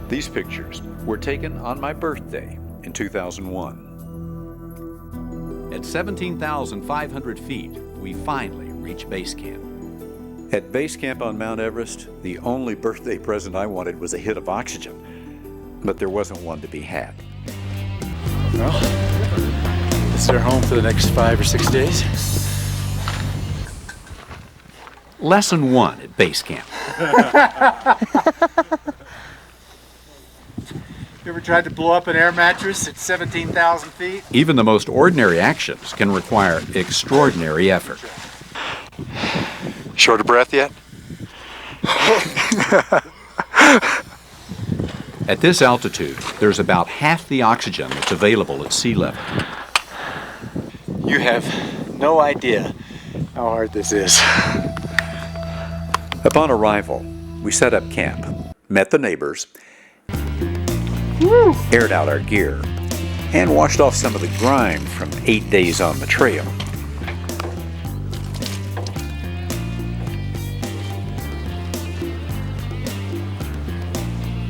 These pictures were taken on my birthday in 2001. At 17,500 feet, we finally reach base camp. At base camp on Mount Everest, the only birthday present I wanted was a hit of oxygen, but there wasn't one to be had. Well, this is our home for the next 5 or 6 days. Lesson 1 at base camp. You ever tried to blow up an air mattress at 17,000 feet? Even the most ordinary actions can require extraordinary effort. Short of breath yet? At this altitude, there's about half the oxygen that's available at sea level. You have no idea how hard this is. Upon arrival, we set up camp, met the neighbors, aired out our gear, and washed off some of the grime from 8 days on the trail.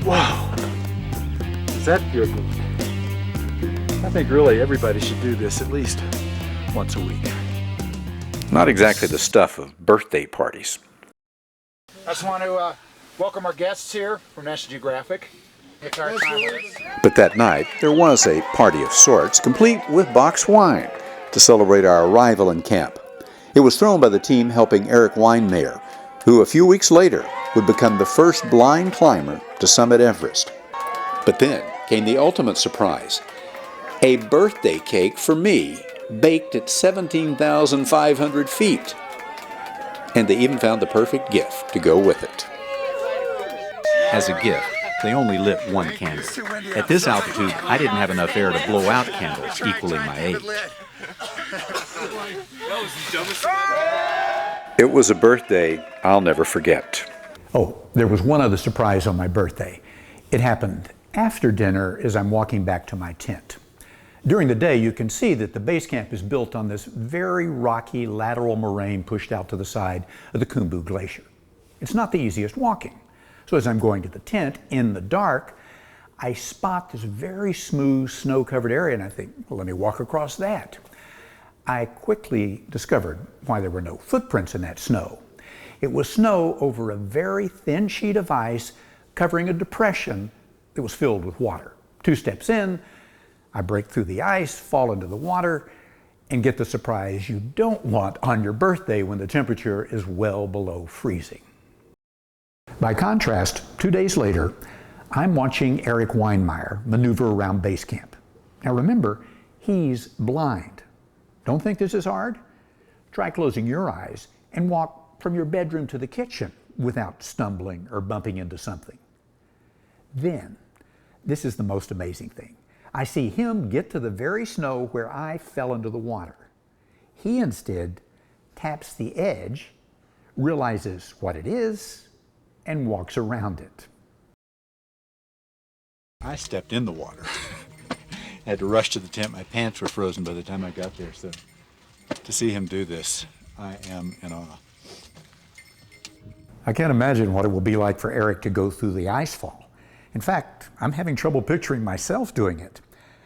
Wow. Does that feel good? I think really everybody should do this at least once a week. Not exactly the stuff of birthday parties. I just want to welcome our guests here from National Geographic. It's our time with us. But that night, there was a party of sorts, complete with boxed wine, to celebrate our arrival in camp. It was thrown by the team helping Eric Weinmayer, who a few weeks later would become the first blind climber to summit Everest. But then came the ultimate surprise. A birthday cake for me, baked at 17,500 feet. And they even found the perfect gift to go with it. As a gift, they only lit one candle. At this altitude, I didn't have enough air to blow out candles equaling my age. It was a birthday I'll never forget. Oh, there was one other surprise on my birthday. It happened after dinner as I'm walking back to my tent. During the day, you can see that the base camp is built on this very rocky lateral moraine pushed out to the side of the Khumbu Glacier. It's not the easiest walking. So as I'm going to the tent in the dark, I spot this very smooth snow-covered area and I think, well, let me walk across that. I quickly discovered why there were no footprints in that snow. It was snow over a very thin sheet of ice covering a depression that was filled with water. 2 steps in, I break through the ice, fall into the water, and get the surprise you don't want on your birthday when the temperature is well below freezing. By contrast, 2 days later, I'm watching Eric Weinmayer maneuver around base camp. Now remember, he's blind. Don't think this is hard? Try closing your eyes and walk from your bedroom to the kitchen without stumbling or bumping into something. Then, this is the most amazing thing. I see him get to the very snow where I fell into the water. He instead taps the edge, realizes what it is, and walks around it. I stepped in the water. Had to rush to the tent. My pants were frozen by the time I got there. So to see him do this, I am in awe. I can't imagine what it will be like for Eric to go through the Icefall. In fact, I'm having trouble picturing myself doing it.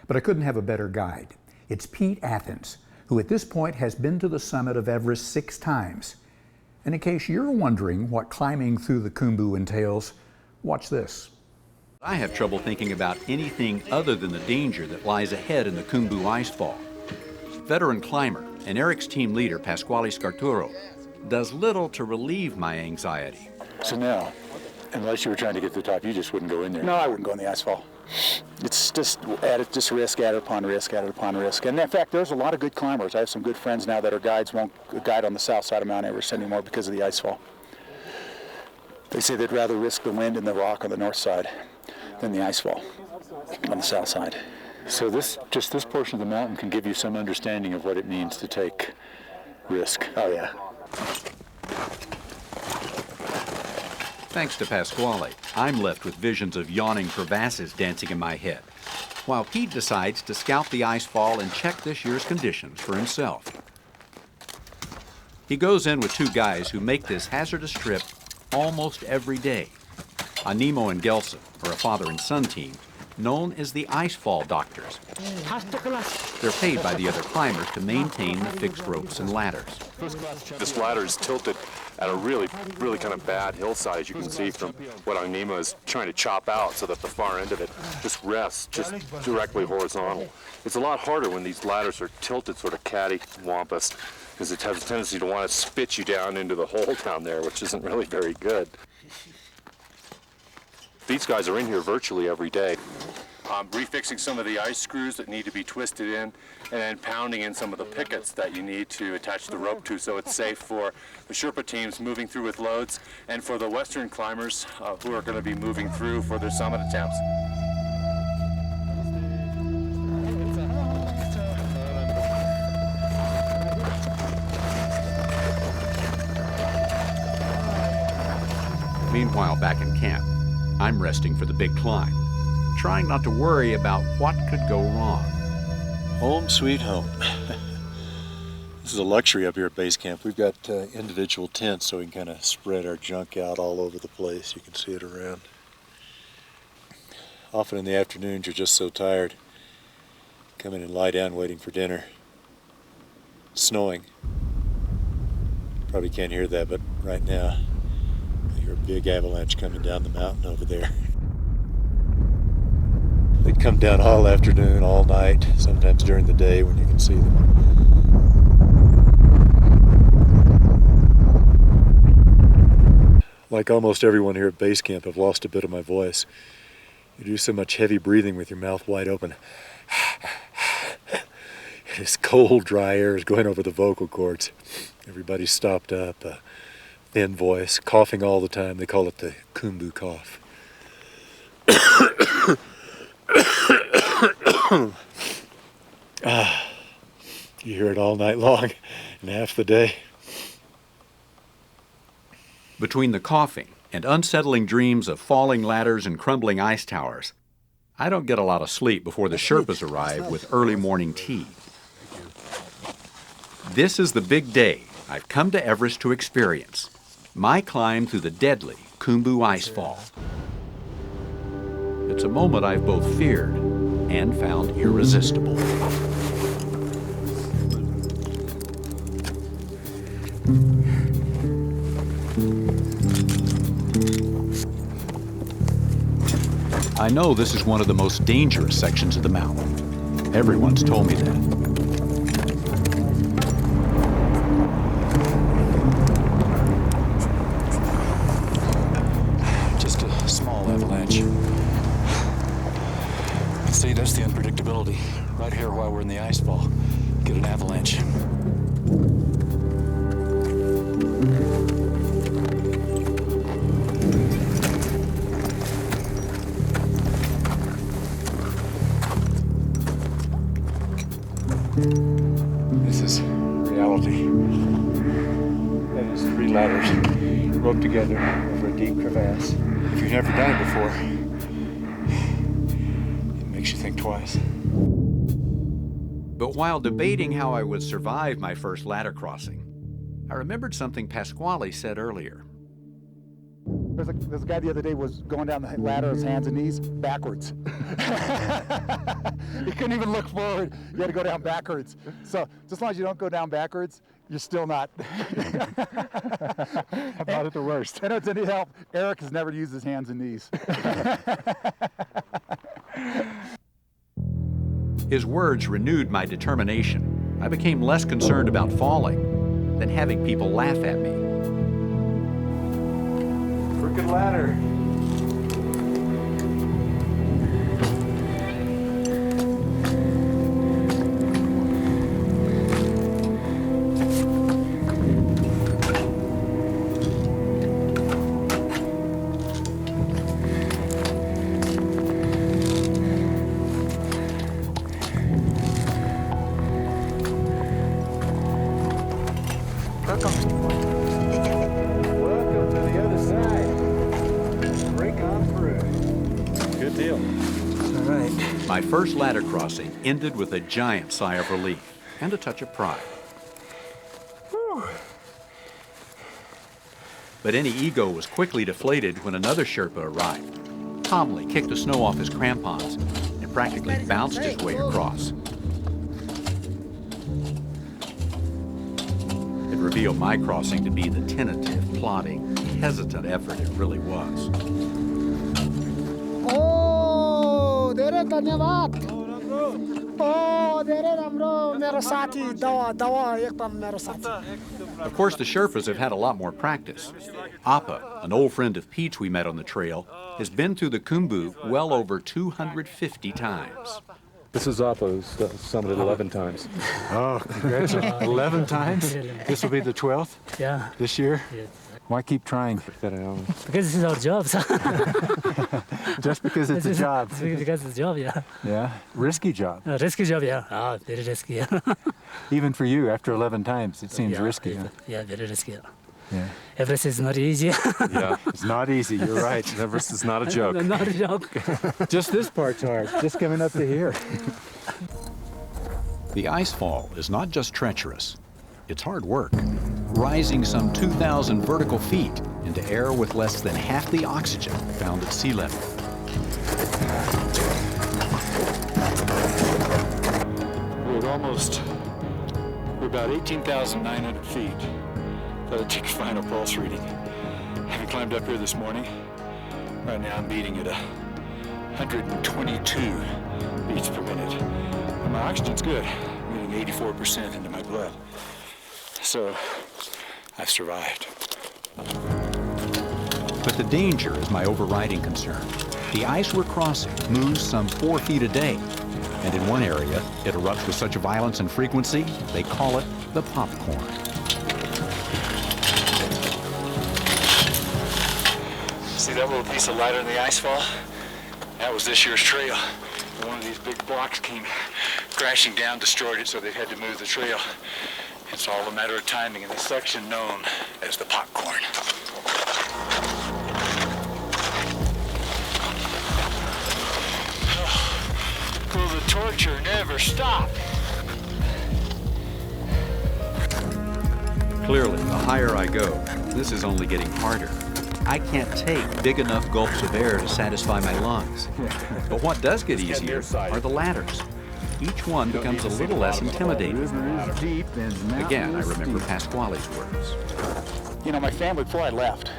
But I couldn't have a better guide. It's Pete Athens, who at this point has been to the summit of Everest 6 times. And in case you're wondering what climbing through the Khumbu entails, watch this. I have trouble thinking about anything other than the danger that lies ahead in the Khumbu Icefall. Veteran climber and Eric's team leader, Pasquale Scarturo, does little to relieve my anxiety. So now, unless you were trying to get to the top, you just wouldn't go in there. No, I wouldn't go in the Icefall. It's just risk, added upon risk, added upon risk. And in fact, there's a lot of good climbers. I have some good friends now that are guides, won't guide on the south side of Mount Everest anymore because of the Icefall. They say they'd rather risk the wind and the rock on the north side than the Icefall on the south side. So this portion of the mountain can give you some understanding of what it means to take risk. Oh yeah. Thanks to Pasquale, I'm left with visions of yawning crevasses dancing in my head, while Pete decides to scout the Icefall and check this year's conditions for himself. He goes in with 2 guys who make this hazardous trip almost every day. Animo and Gelson are a father and son team known as the Icefall Doctors. They're paid by the other climbers to maintain the fixed ropes and ladders. This ladder is tilted at a really kind of bad hillside, as you can see from what Animo is trying to chop out so that the far end of it just rests just directly horizontal. It's a lot harder when these ladders are tilted sort of catty-wampus, because it has a tendency to want to spit you down into the hole down there, which isn't really very good. These guys are in here virtually every day. Refixing some of the ice screws that need to be twisted in, and then pounding in some of the pickets that you need to attach the rope to so it's safe for the Sherpa teams moving through with loads and for the Western climbers who are going to be moving through for their summit attempts. Meanwhile, back in camp, I'm resting for the big climb, trying not to worry about what could go wrong. Home sweet home. This is a luxury up here at base camp. We've got individual tents so we can kind of spread our junk out all over the place. You can see it around. Often in the afternoons you're just so tired. Come in and lie down waiting for dinner. It's snowing. Probably can't hear that, but right now I hear a big avalanche coming down the mountain over there. They come down all afternoon, all night, sometimes during the day when you can see them. Like almost everyone here at base camp, I've lost a bit of my voice. You do so much heavy breathing with your mouth wide open. This cold, dry air is going over the vocal cords. Everybody's stopped up, thin voice, coughing all the time. They call it the Khumbu cough. You hear it all night long and half the day. Between the coughing and unsettling dreams of falling ladders and crumbling ice towers, I don't get a lot of sleep before the Sherpas arrive with early morning tea. This is the big day I've come to Everest to experience, my climb through the deadly Khumbu Icefall. It's a moment I've both feared and found irresistible. I know this is one of the most dangerous sections of the mountain. Everyone's told me that. Just a small avalanche. See, that's the unpredictability. Right here while we're in the icefall, get an avalanche. This is reality. That is 3 ladders roped together over a deep crevasse. If you've never done it before, makes you think twice. But while debating how I would survive my first ladder crossing, I remembered something Pasquale said earlier. There's a guy the other day was going down the ladder, his hands and knees, backwards. He couldn't even look forward. You had to go down backwards. So just as long as you don't go down backwards, you're still not. About it the worst. And it's any help. Eric has never used his hands and knees. His words renewed my determination. I became less concerned about falling than having people laugh at me. Crooked ladder. Welcome to the other side. Break on through. Good deal. All right. My first ladder crossing ended with a giant sigh of relief and a touch of pride. Whew. But any ego was quickly deflated when another Sherpa arrived. Calmly kicked the snow off his crampons and practically bounced his way across. It revealed my crossing to be the tentative, plodding, hesitant effort it really was. Oh, धेरै धन्यवाद. Oh, धेरै राम्रो मेरो साथी दवा एकदम मेरो साथी. Of course, the Sherpas have had a lot more practice. Appa, an old friend of Pete's we met on the trail, has been through the Khumbu well over 250 times. This is Appa, who's summited 11 times. Oh, congratulations. 11 times? This will be the 12th? Yeah. This year? Yeah. Why keep trying? Because this is our job. So. Just because it's a job. Because it's a job, yeah. Yeah? Risky job. Risky job, yeah. Ah, very risky, yeah. Even for you, after 11 times, it seems yeah, risky. Yeah, huh? yeah, very risky. Yeah. Everest is not easy. Yeah, it's not easy. You're right. Everest is not a joke. Not a joke. Just this part's hard. Just coming up to here. The Icefall is not just treacherous, it's hard work. Rising some 2,000 vertical feet into air with less than half the oxygen found at sea level. We're about 18,900 feet. Thought I'd take a final pulse reading. Having climbed up here this morning, right now I'm beating at 122 beats per minute. And my oxygen's good. I'm getting 84% into my blood. So, I've survived. But the danger is my overriding concern. The ice we're crossing moves some 4 feet a day. And in one area, it erupts with such violence and frequency, they call it the popcorn. See that little piece of lighter in the Icefall? That was this year's trail. One of these big blocks came crashing down, destroyed it, so they had to move the trail. It's all a matter of timing in this section known as the popcorn. Will the torture never stop? Clearly, the higher I go, this is only getting harder. I can't take big enough gulps of air to satisfy my lungs. But what does get easier are the ladders. Each one becomes a little less intimidating. Again, I remember Pasquale's words. You know, my family, before I left,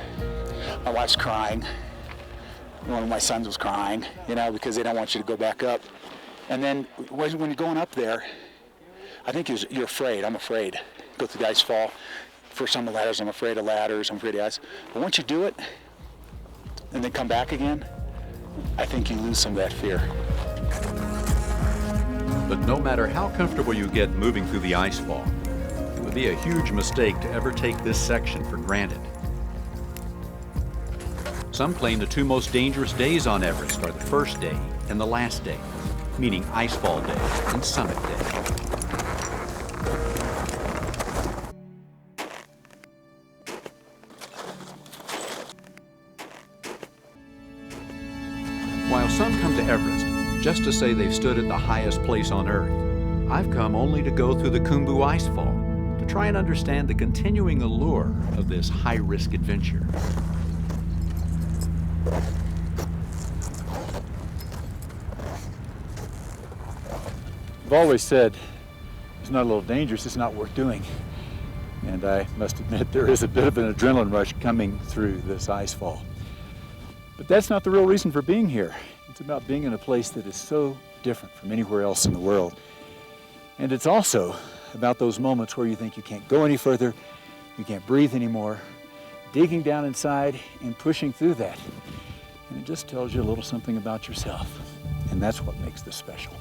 my wife's crying. One of my sons was crying, you know, because they don't want you to go back up. And then when you're going up there, I think you're afraid. I'm afraid. Go through the Icefall. For some of the ladders, I'm afraid of ladders, I'm afraid of ice. But once you do it, and then come back again, I think you lose some of that fear. But no matter how comfortable you get moving through the Icefall, it would be a huge mistake to ever take this section for granted. Some claim the two most dangerous days on Everest are the first day and the last day, meaning Icefall Day and Summit Day. While some come to Everest just to say they've stood at the highest place on Earth, I've come only to go through the Khumbu Icefall to try and understand the continuing allure of this high-risk adventure. I've always said, it's not a little dangerous, it's not worth doing. And I must admit, there is a bit of an adrenaline rush coming through this Icefall. But that's not the real reason for being here. It's about being in a place that is so different from anywhere else in the world. And it's also about those moments where you think you can't go any further, you can't breathe anymore, digging down inside and pushing through that. And it just tells you a little something about yourself. And that's what makes this special.